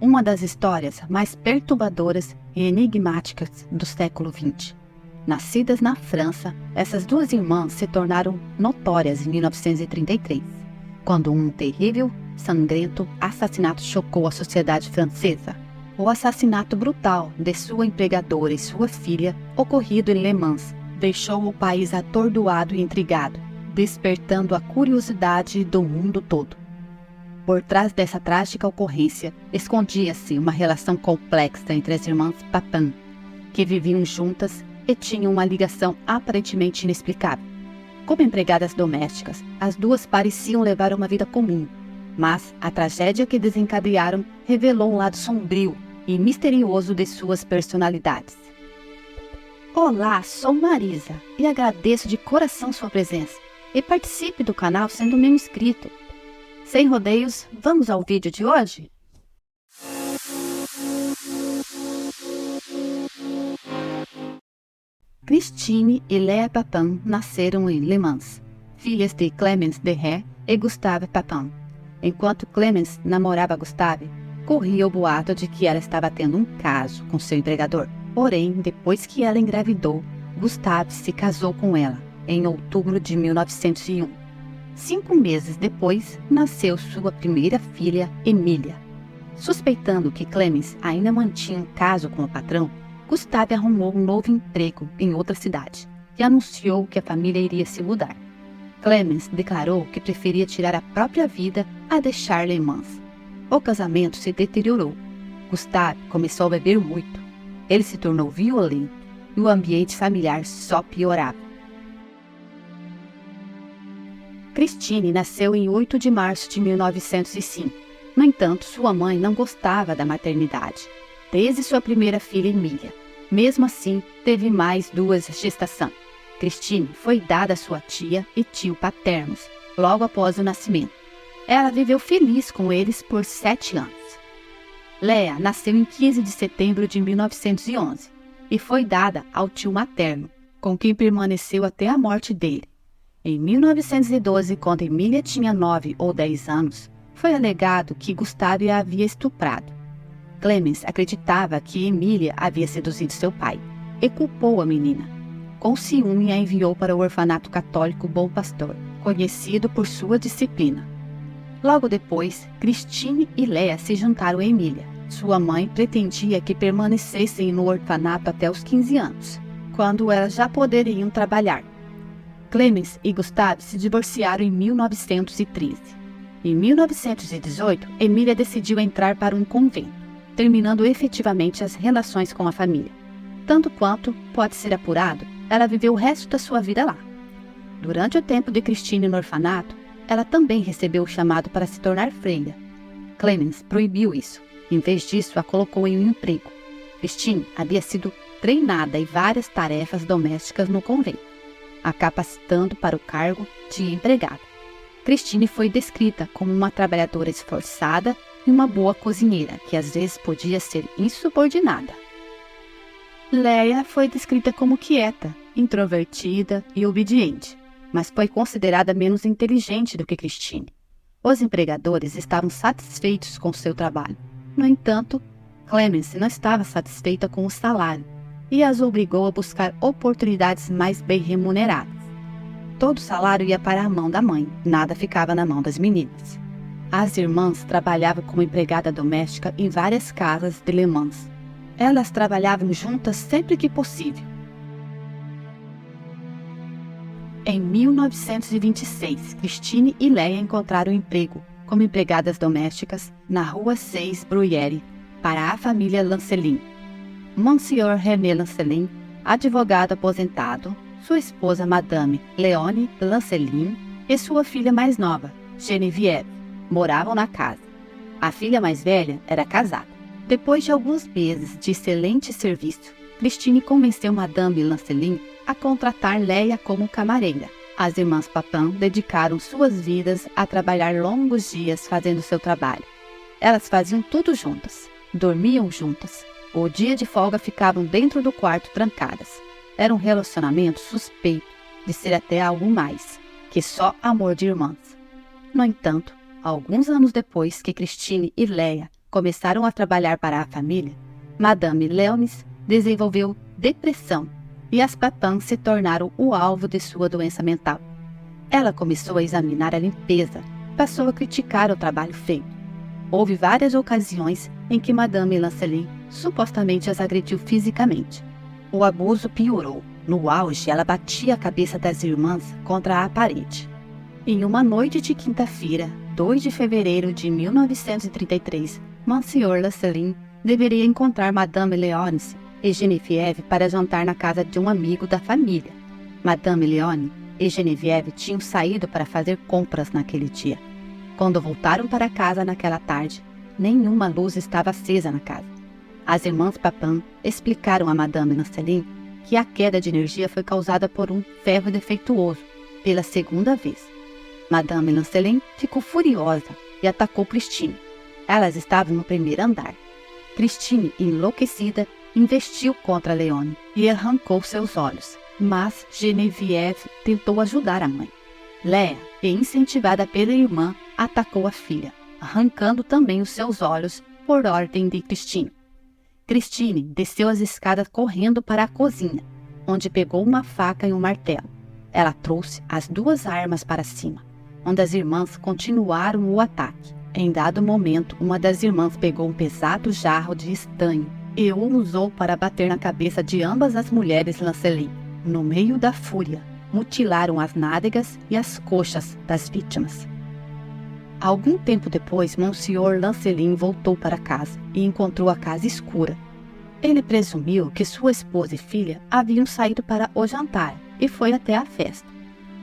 uma das histórias mais perturbadoras e enigmáticas do século XX. Nascidas na França, essas duas irmãs se tornaram notórias em 1933, quando um terrível, sangrento assassinato chocou a sociedade francesa. O assassinato brutal de sua empregadora e sua filha, ocorrido em Le Mans, deixou o país atordoado e intrigado, despertando a curiosidade do mundo todo. Por trás dessa trágica ocorrência, escondia-se uma relação complexa entre as irmãs Papin, que viviam juntas e tinham uma ligação aparentemente inexplicável. Como empregadas domésticas, as duas pareciam levar uma vida comum, mas a tragédia que desencadearam revelou um lado sombrio e misterioso de suas personalidades. Olá, sou Marisa e agradeço de coração sua presença. E participe do canal sendo meu inscrito. Sem rodeios, vamos ao vídeo de hoje? Christine e Léa Papin nasceram em Le Mans, filhas de Clémence Dehaye e Gustave Papin. Enquanto Clémence namorava Gustave, corria o boato de que ela estava tendo um caso com seu empregador. Porém, depois que ela engravidou, Gustave se casou com ela, em outubro de 1901. 5 meses depois, nasceu sua primeira filha, Emília. Suspeitando que Clémence ainda mantinha um caso com o patrão, Gustave arrumou um novo emprego em outra cidade e anunciou que a família iria se mudar. Clémence declarou que preferia tirar a própria vida a deixar Le Mans. O casamento se deteriorou. Gustave começou a beber muito. Ele se tornou violento e o ambiente familiar só piorava. Christine nasceu em 8 de março de 1905. No entanto, sua mãe não gostava da maternidade, desde sua primeira filha Emília. Mesmo assim, teve mais 2 gestações. Christine foi dada a sua tia e tio paternos, logo após o nascimento. Ela viveu feliz com eles por 7 anos. Léa nasceu em 15 de setembro de 1911 e foi dada ao tio materno, com quem permaneceu até a morte dele. Em 1912, quando Emília tinha 9 ou 10 anos, foi alegado que Gustave a havia estuprado. Clémence acreditava que Emília havia seduzido seu pai e culpou a menina. Com ciúme, a enviou para o orfanato católico Bom Pastor, conhecido por sua disciplina. Logo depois, Christine e Léa se juntaram a Emília. Sua mãe pretendia que permanecessem no orfanato até os 15 anos, quando elas já poderiam trabalhar. Clémence e Gustave se divorciaram em 1913. Em 1918, Emília decidiu entrar para um convento, terminando efetivamente as relações com a família. Tanto quanto pode ser apurado, ela viveu o resto da sua vida lá. Durante o tempo de Christine no orfanato, ela também recebeu o chamado para se tornar freira. Clémence proibiu isso. Em vez disso, a colocou em um emprego. Christine havia sido treinada em várias tarefas domésticas no convento, a capacitando para o cargo de empregada. Christine foi descrita como uma trabalhadora esforçada e uma boa cozinheira, que às vezes podia ser insubordinada. Léa foi descrita como quieta, introvertida e obediente, mas foi considerada menos inteligente do que Christine. Os empregadores estavam satisfeitos com seu trabalho. No entanto, Clémence não estava satisfeita com o salário e as obrigou a buscar oportunidades mais bem remuneradas. Todo o salário ia para a mão da mãe, nada ficava na mão das meninas. As irmãs trabalhavam como empregada doméstica em várias casas de Le Mans. Elas trabalhavam juntas sempre que possível. Em 1926, Christine e Léa encontraram emprego como empregadas domésticas na Rua 6 Bruyère para a família Lancelin. Monsieur René Lancelin, advogado aposentado, sua esposa Madame Léonie Lancelin e sua filha mais nova, Geneviève, moravam na casa. A filha mais velha era casada. Depois de alguns meses de excelente serviço, Christine convenceu Madame Lancelin a contratar Léa como camareira. As irmãs Papin dedicaram suas vidas a trabalhar longos dias fazendo seu trabalho. Elas faziam tudo juntas, dormiam juntas. O dia de folga ficavam dentro do quarto trancadas. Era um relacionamento suspeito de ser até algo mais que só amor de irmãs. No entanto, alguns anos depois que Christine e Léa começaram a trabalhar para a família, Madame Leonis desenvolveu depressão e as Papin se tornaram o alvo de sua doença mental. Ela começou a examinar a limpeza, passou a criticar o trabalho feito. Houve várias ocasiões em que Madame Lancelin supostamente as agrediu fisicamente. O abuso piorou. No auge, ela batia a cabeça das irmãs contra a parede. Em uma noite de quinta-feira, 2 de fevereiro de 1933, Monsieur Lancelin deveria encontrar Madame Leonce e Geneviève para jantar na casa de um amigo da família. Madame Leone e Geneviève tinham saído para fazer compras naquele dia. Quando voltaram para casa naquela tarde, nenhuma luz estava acesa na casa. As irmãs Papin explicaram a Madame Lancelin que a queda de energia foi causada por um ferro defeituoso, pela segunda vez. Madame Lancelin ficou furiosa e atacou Christine. Elas estavam no primeiro andar. Christine, enlouquecida, investiu contra Leone e arrancou seus olhos, mas Geneviève tentou ajudar a mãe. Léa, incentivada pela irmã, atacou a filha, arrancando também os seus olhos por ordem de Christine. Christine desceu as escadas correndo para a cozinha, onde pegou uma faca e um martelo. Ela trouxe as 2 armas para cima, onde as irmãs continuaram o ataque. Em dado momento, uma das irmãs pegou um pesado jarro de estanho e o usou para bater na cabeça de ambas as mulheres Lancelin. No meio da fúria, mutilaram as nádegas e as coxas das vítimas. Algum tempo depois, Monsieur Lancelin voltou para casa e encontrou a casa escura. Ele presumiu que sua esposa e filha haviam saído para o jantar e foi até a festa.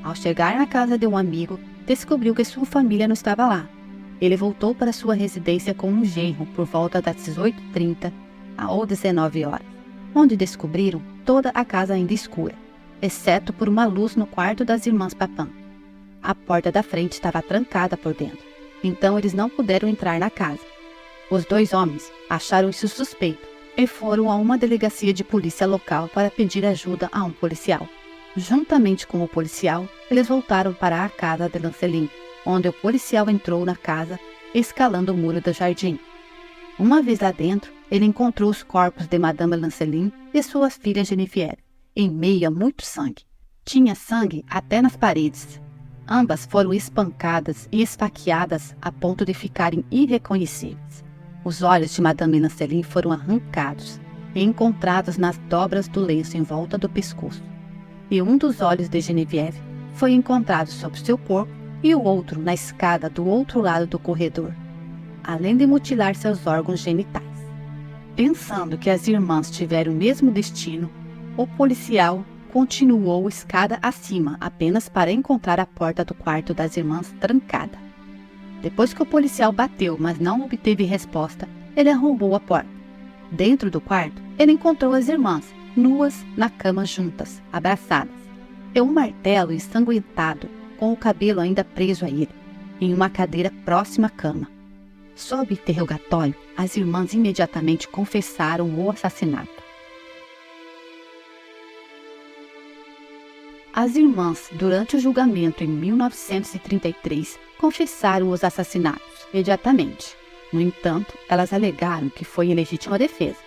Ao chegar na casa de um amigo, descobriu que sua família não estava lá. Ele voltou para sua residência com um genro por volta das 18h30 ou 19 horas, onde descobriram toda a casa ainda escura, exceto por uma luz no quarto das irmãs Papin. A porta da frente estava trancada por dentro, então eles não puderam entrar na casa. Os 2 homens acharam isso suspeito e foram a uma delegacia de polícia local para pedir ajuda a um policial. Juntamente com o policial, eles voltaram para a casa de Lancelin, onde o policial entrou na casa, escalando o muro do jardim. Uma vez lá dentro, ele encontrou os corpos de Madame Lancelin e sua filha Geneviève, em meio a muito sangue. Tinha sangue até nas paredes. Ambas foram espancadas e esfaqueadas a ponto de ficarem irreconhecíveis. Os olhos de Madame Lancelin foram arrancados e encontrados nas dobras do lenço em volta do pescoço. E um dos olhos de Geneviève foi encontrado sobre seu corpo e o outro na escada do outro lado do corredor, além de mutilar seus órgãos genitais. Pensando que as irmãs tiveram o mesmo destino, o policial continuou escada acima apenas para encontrar a porta do quarto das irmãs trancada. Depois que o policial bateu, mas não obteve resposta, ele arrombou a porta. Dentro do quarto, ele encontrou as irmãs, nuas na cama juntas, abraçadas, e um martelo ensanguentado, com o cabelo ainda preso a ele, em uma cadeira próxima à cama. Sob interrogatório, as irmãs imediatamente confessaram o assassinato. As irmãs, durante o julgamento em 1933, confessaram os assassinatos imediatamente. No entanto, elas alegaram que foi em legítima defesa.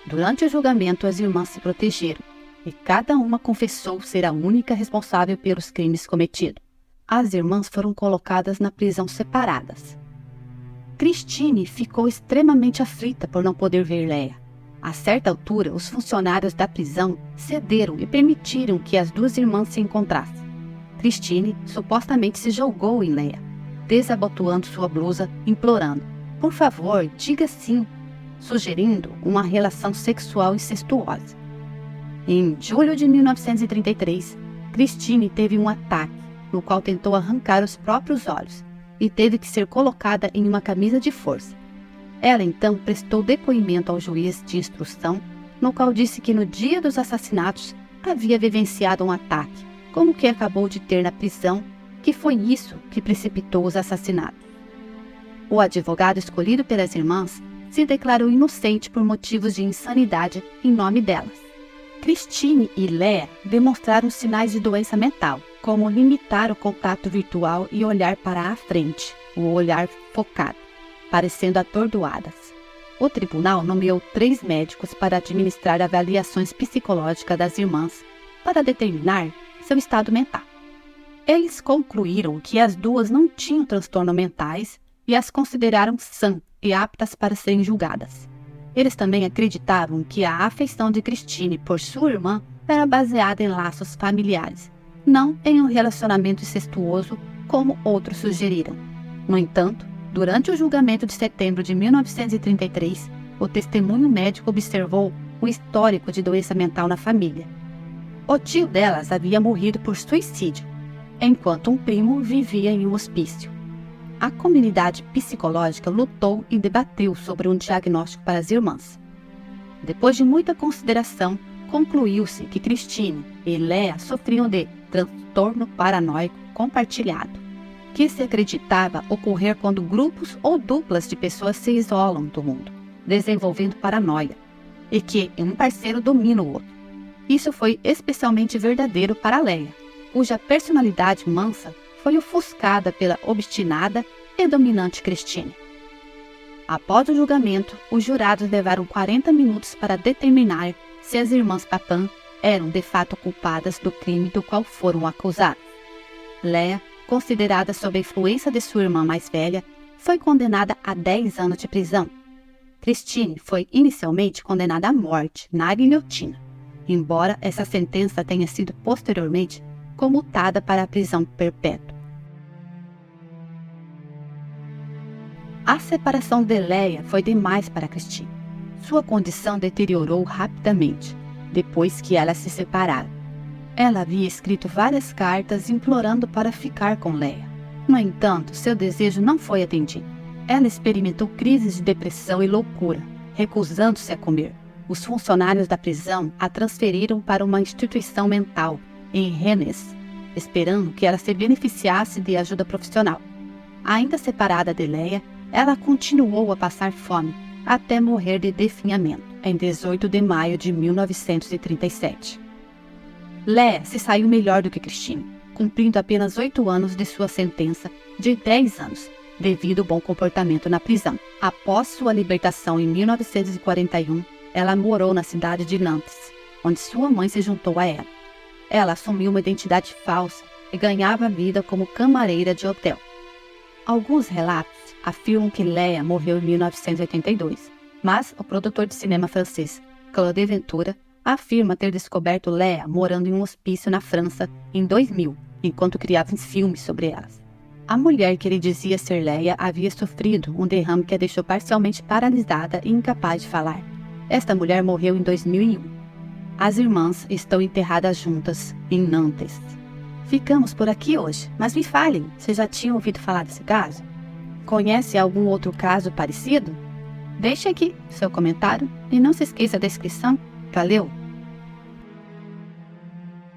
Durante o julgamento, as irmãs se protegeram, e cada uma confessou ser a única responsável pelos crimes cometidos. As irmãs foram colocadas na prisão separadas. Christine ficou extremamente aflita por não poder ver Léa. A certa altura, os funcionários da prisão cederam e permitiram que as 2 irmãs se encontrassem. Christine supostamente se jogou em Léa, desabotoando sua blusa, implorando: "Por favor, diga sim", sugerindo uma relação sexual incestuosa. Em julho de 1933, Christine teve um ataque, no qual tentou arrancar os próprios olhos, e teve que ser colocada em uma camisa de força. Ela então prestou depoimento ao juiz de instrução, no qual disse que no dia dos assassinatos havia vivenciado um ataque, como o que acabou de ter na prisão, que foi isso que precipitou os assassinatos. O advogado escolhido pelas irmãs se declarou inocente por motivos de insanidade em nome delas. Christine e Léa demonstraram sinais de doença mental, como limitar o contato virtual e olhar para a frente, o olhar focado. parecendo atordoadas. O tribunal nomeou 3 médicos para administrar avaliações psicológicas das irmãs para determinar seu estado mental. Eles concluíram que as 2 não tinham transtornos mentais e as consideraram sãs e aptas para serem julgadas. Eles também acreditavam que a afeição de Christine por sua irmã era baseada em laços familiares, não em um relacionamento incestuoso como outros sugeriram. No entanto, durante o julgamento de setembro de 1933, o testemunho médico observou um histórico de doença mental na família. O tio delas havia morrido por suicídio, enquanto um primo vivia em um hospício. A comunidade psicológica lutou e debateu sobre um diagnóstico para as irmãs. Depois de muita consideração, concluiu-se que Christine e Leah sofriam de transtorno paranoico compartilhado, que se acreditava ocorrer quando grupos ou duplas de pessoas se isolam do mundo, desenvolvendo paranoia, e que um parceiro domina o outro. Isso foi especialmente verdadeiro para Leah, cuja personalidade mansa foi ofuscada pela obstinada e dominante Christine. Após o julgamento, os jurados levaram 40 minutos para determinar se as irmãs Papin eram de fato culpadas do crime do qual foram acusadas. Leah, considerada sob a influência de sua irmã mais velha, foi condenada a 10 anos de prisão. Christine foi inicialmente condenada à morte na guilhotina, embora essa sentença tenha sido posteriormente comutada para a prisão perpétua. A separação de Leah foi demais para Christine. Sua condição deteriorou rapidamente, depois que elas se separaram. Ela havia escrito várias cartas implorando para ficar com Leah. No entanto, seu desejo não foi atendido. Ela experimentou crises de depressão e loucura, recusando-se a comer. Os funcionários da prisão a transferiram para uma instituição mental, em Rennes, esperando que ela se beneficiasse de ajuda profissional. Ainda separada de Leah, ela continuou a passar fome, até morrer de definhamento, em 18 de maio de 1937. Leah se saiu melhor do que Christine, cumprindo apenas 8 anos de sua sentença de 10 anos, devido ao bom comportamento na prisão. Após sua libertação em 1941, ela morou na cidade de Nantes, onde sua mãe se juntou a ela. Ela assumiu uma identidade falsa e ganhava vida como camareira de hotel. Alguns relatos afirmam que Leah morreu em 1982, mas o produtor de cinema francês Claude Ventura afirma ter descoberto Leah morando em um hospício na França em 2000, enquanto criava filmes sobre elas. A mulher que ele dizia ser Leah havia sofrido um derrame que a deixou parcialmente paralisada e incapaz de falar. Esta mulher morreu em 2001. As irmãs estão enterradas juntas em Nantes. Ficamos por aqui hoje, mas me falem, vocês já tinham ouvido falar desse caso? Conhece algum outro caso parecido? Deixe aqui seu comentário e não se esqueça da inscrição. Valeu!